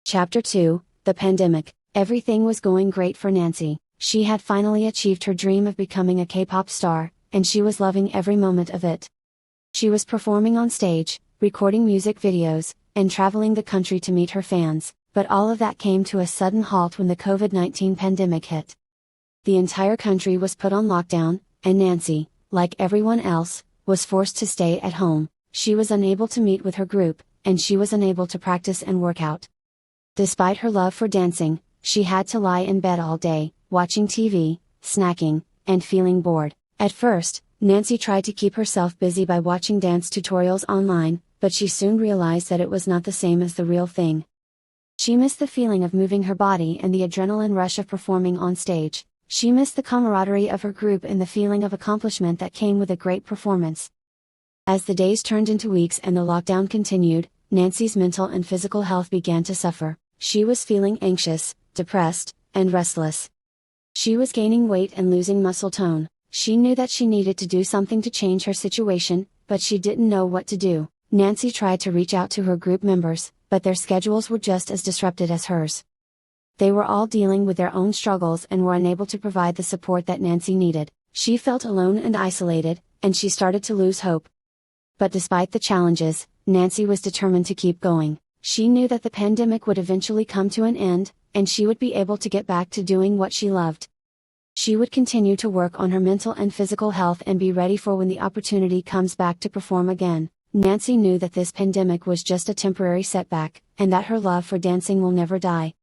Chapter 2, The Pandemic. Everything was going great for Nancy. She had finally achieved her dream of becoming a K-pop star, and she was loving every moment of it. She was performing on stage, recording music videos, and traveling the country to meet her fans, but all of that came to a sudden halt when the COVID-19 pandemic hit. The entire country was put on lockdown, and Nancy, like everyone else, was forced to stay at home. She was unable to meet with her group, and she was unable to practice and work out. Despite her love for dancing, she had to lie in bed all day, watching TV, snacking, and feeling bored. At first, Nancy tried to keep herself busy by watching dance tutorials online, but she soon realized that it was not the same as the real thing. She missed the feeling of moving her body and the adrenaline rush of performing on stage. She missed the camaraderie of her group and the feeling of accomplishment that came with a great performance. As the days turned into weeks and the lockdown continued, Nancy's mental and physical health began to suffer. She was feeling anxious, depressed, and restless. She was gaining weight and losing muscle tone. She knew that she needed to do something to change her situation, but she didn't know what to do. Nancy tried to reach out to her group members, but their schedules were just as disrupted as hers. They were all dealing with their own struggles and were unable to provide the support that Nancy needed. She felt alone and isolated, and she started to lose hope. But despite the challenges, Nancy was determined to keep going. She knew that the pandemic would eventually come to an end, and she would be able to get back to doing what she loved. She would continue to work on her mental and physical health and be ready for when the opportunity comes back to perform again. Nancy knew that this pandemic was just a temporary setback, and that her love for dancing will never die.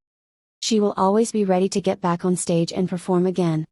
She will always be ready to get back on stage and perform again.